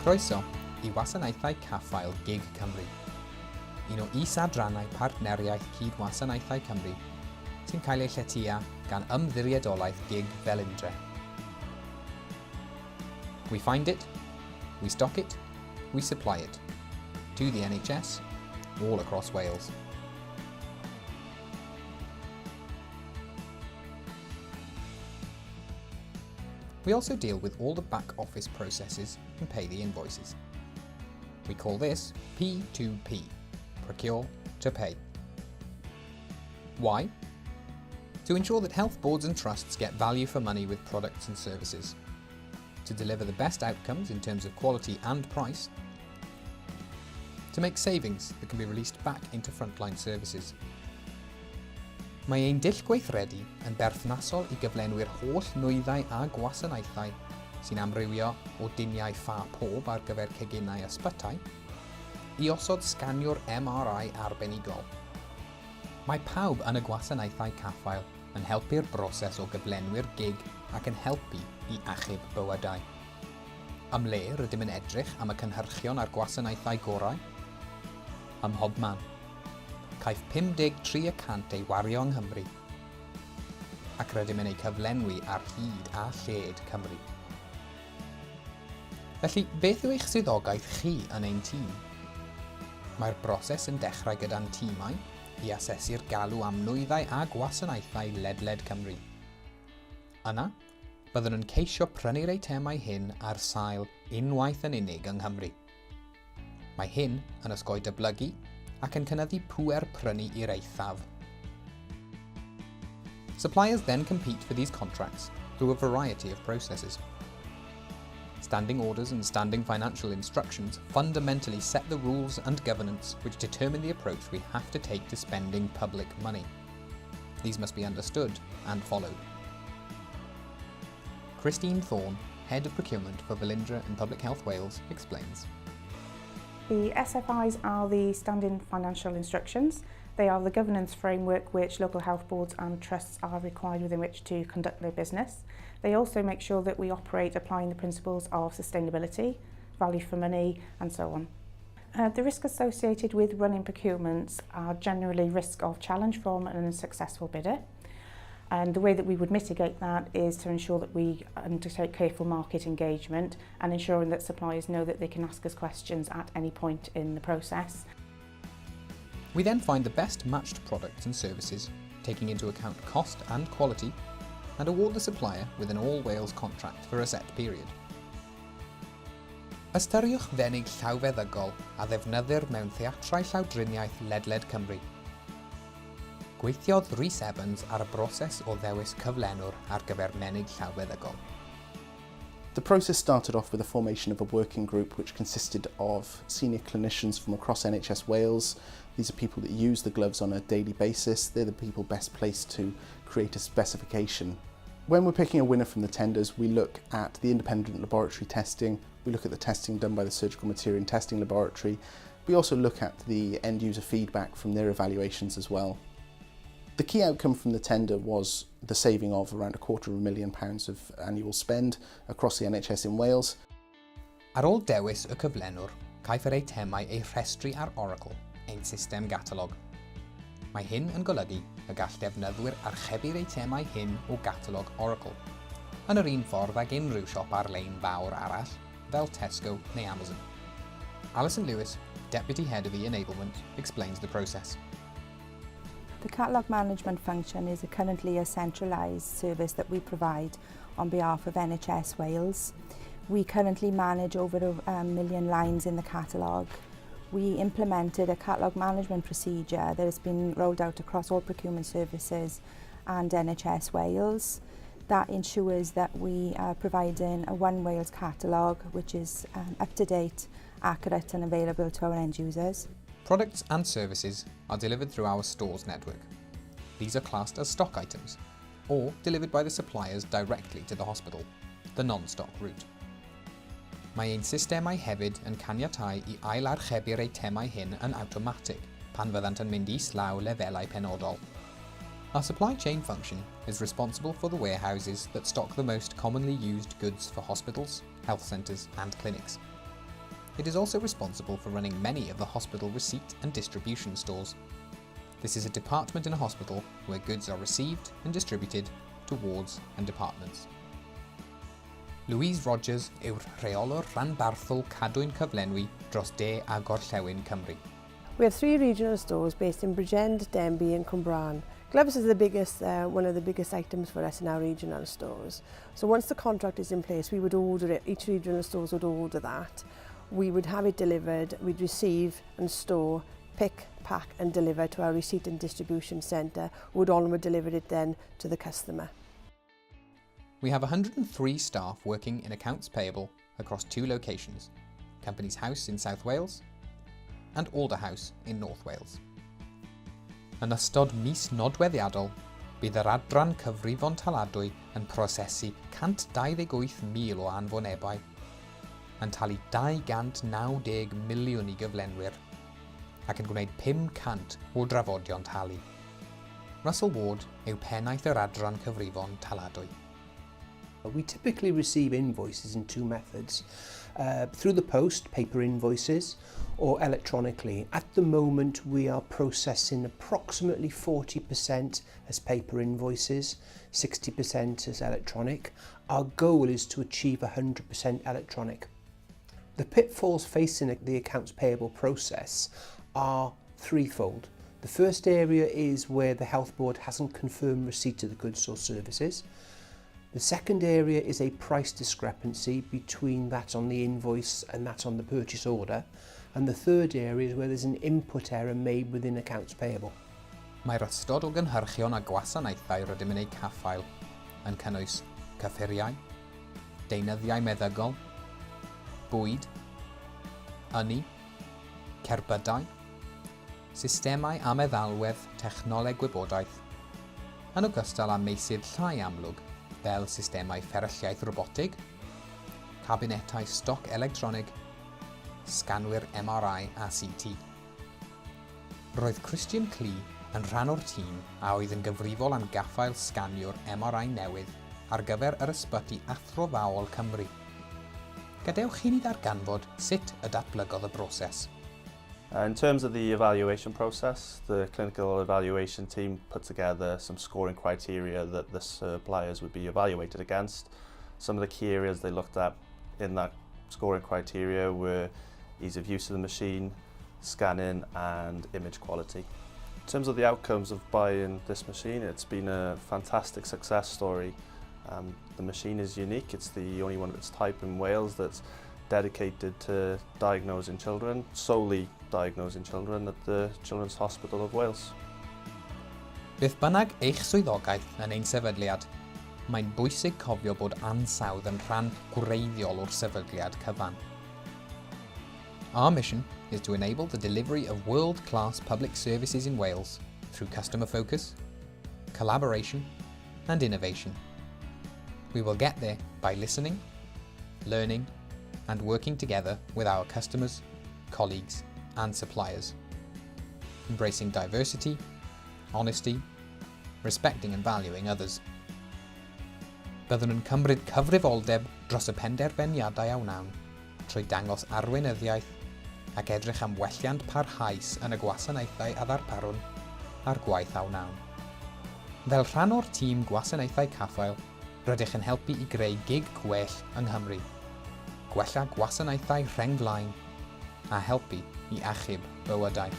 Croeso i Gwasanaethau Caffael Gig Cymru, un o is-adrannau Partneriaeth Cydwasanaethau Cymru sy'n cael ei lletya gan ymddiriedolaeth gig fel undre. We find it, we stock it, we supply it to the NHS all across Wales. We also deal with all the back office processes and pay the invoices. We call this P2P, procure to pay. Why? To ensure that health boards and trusts get value for money with products and services, to deliver the best outcomes in terms of quality and price, to make savings that can be released back into frontline services. Mae ein dull gweithredu yn berthnasol i gyflenwi'r holl nwyddau a gwasanaethau sy'n amrywio o diniau ffa pob ar gyfer ceginau ysbytau i osod sganiwr MRI arbenigol. Mae pawb yn y gwasanaethau caffael yn helpu'r broses o gyflenwi'r gig ac yn helpu i achub bywydau. Ym le rydym yn edrych am y cynhyrchion a'r gwasanaethau gorau? Ym mhobman. Caiff 53% ei wario yng Nghymru, ac rydym yn ei cyflenwi ar hyd a lled Cymru. Felly, beth yw eich swyddogaeth chi yn ein tîm? Mae'r broses yn dechrau gyda'n tîmau i asesu'r galw am nwyddau a gwasanaethau ledled Cymru. Yna, byddwn yn ceisio prynu'r eitemau hyn ar sail unwaith yn unig yng Nghymru. Mae hyn yn osgoi dyblygu ac yn cynyddu pŵer prynu i'r eithaf. Suppliers then compete for these contracts through a variety of processes. Standing orders and standing financial instructions fundamentally set the rules and governance which determine the approach we have to take to spending public money. These must be understood and followed. Christine Thorne, Head of Procurement for Bilingua in Public Health Wales, explains. The SFIs are the standing financial instructions. They are the governance framework which local health boards and trusts are required within which to conduct their business. They also make sure that we operate applying the principles of sustainability, value for money and so on. The risks associated with running procurements are generally risk of challenge from an unsuccessful bidder. And the way that we would mitigate that is to ensure that we undertake careful market engagement and ensuring that suppliers know that they can ask us questions at any point in the process. We then find the best matched products and services, taking into account cost and quality, and award the supplier with an all-Wales contract for a set period. Ystyriwch fenig llawfeddygol a ddefnyddir mewn theatrau llawdriniaeth ledled Cymru. Gweithiodd Rhys Evans ar y broses o ddewis cyflenwr ar gyfer menig llawfeddygol. The process started off with the formation of a working group which consisted of senior clinicians from across NHS Wales. These are people that use the gloves on a daily basis. They're the people best placed to create a specification. When we're picking a winner from the tenders, we look at the independent laboratory testing, we look at the testing done by the Surgical Material Testing Laboratory. We also look at the end user feedback from their evaluations as well. The key outcome from the tender was the saving of around £250,000 of annual spend across the NHS in Wales. Ar ôl dewis y cyflenwr, caiff yr eitemau ei rhestru ar Oracle, ein system gatalog. Mae hyn yn golygu y gall defnyddwyr archebu'r eitemau hyn o gatalog Oracle, yn yr un ffordd ag unrhyw siop ar-lein fawr arall, fel Tesco neu Amazon. Alison Lewis, Deputy Head of E-Enablement, explains the process. The catalogue management function is currently a centralised service that we provide on behalf of NHS Wales. We currently manage over 1 million lines in the catalogue. We implemented a catalogue management procedure that has been rolled out across all procurement services and NHS Wales. That ensures that we are providing a One Wales catalogue which is up to date, accurate and available to our end users. Products and services are delivered through our stores network. These are classed as stock items, or delivered by the suppliers directly to the hospital, the non-stock route. Mae ein systemau hefyd yn caniatáu i ail-archebu'r eitemau hyn yn awtomatig pan fyddant yn mynd islaw lefelau penodol. Our supply chain function is responsible for the warehouses that stock the most commonly used goods for hospitals, health centres and clinics. It is also responsible for running many of the hospital receipt and distribution stores. This is a department in a hospital where goods are received and distributed to wards and departments. Louise Rogers yw'r rheolwr rhanbarthol cadwyn cyflenwi dros de a gorllewin Cymru. We have 3 regional stores based in Bridgend, Denbigh and Cwmbran. Gloves is the biggest, one of the biggest items for us in our regional stores. So once the contract is in place, we would order it, each regional stores would order that. We would have it delivered, we'd receive and store, pick, pack and deliver to our receipt and distribution centre, who would onward deliver it then to the customer. We have 103 staff working in accounts payable across 2 locations, Companies House in South Wales and Alder House in North Wales. Yn ystod mis nodweddiadol, bydd yr adran cyfrifon taladwy yn prosesu 128,000 o anfonebau, yn talu 290 miliwn i gyflenwyr, ac yn gwneud 500 o drafodion talu. Russell Ward yw pennaeth yr adran cyfrifon taladwy. We typically receive invoices in 2 methods, through the post, paper invoices, or electronically. At the moment we are processing approximately 40% as paper invoices, 60% as electronic. Our goal is to achieve 100% electronic. The pitfalls facing the accounts payable process are threefold. The first area is where the health board hasn't confirmed receipt of the goods or services. The second area is a price discrepancy between that on the invoice and that on the purchase order. And the third area is where there's an input error made within accounts payable. Mae'r ystod o gynhyrchion a gwasanaethau rydym yn ei Caffael yn cynnwys cyffuriau, deunyddiau meddygol, bwyd, ynni, cerbydau, systemau a meddalwedd technoleg gwybodaeth, yn ogystal â meysydd llai amlwg fel systemau fferylliaeth robotig, cabinetau stoc electronig, sganwyr MRI a CT. Roedd Christian Clee yn rhan o'r tîm a oedd yn gyfrifol am gaffael sganiwr MRI newydd ar gyfer yr ysbyty athrofawol Cymru. Gadewch chi ni ddarganfod sut y datblygodd y broses. In terms of the evaluation process, the clinical evaluation team put together some scoring criteria that the suppliers would be evaluated against. Some of the key areas they looked at in that scoring criteria were ease of use of the machine, scanning and image quality. In terms of the outcomes of buying this machine, it's been a fantastic success story. The machine is unique, it's the only one of its type in Wales that's dedicated to diagnosing children, solely diagnosing children at the Children's Hospital of Wales. Beth bynnag eich swyddogaeth yn ein sefydliad, mae'n bwysig cofio bod ansawdd yn rhan gwreiddiol o'r sefydliad cyfan. Our mission is to enable the delivery of world-class public services in Wales through customer focus, collaboration and innovation. We will get there by listening, learning and working together with our customers, colleagues and suppliers, embracing diversity, honesty, respecting and valuing others. Byddwn yn cymryd cyfrifoldeb dros y penderfyniadau a wnawn trwy dangos arweinyddiaeth ac edrych am welliant parhaus yn y gwasanaethau a ddarparwn a'r gwaith a wnawn. Fel rhan o'r tîm Gwasanaethau Caffael, rydych yn helpu i greu gig gwell yng Nghymru, gwella gwasanaethau rhengflaen a helpu i achub bywydau.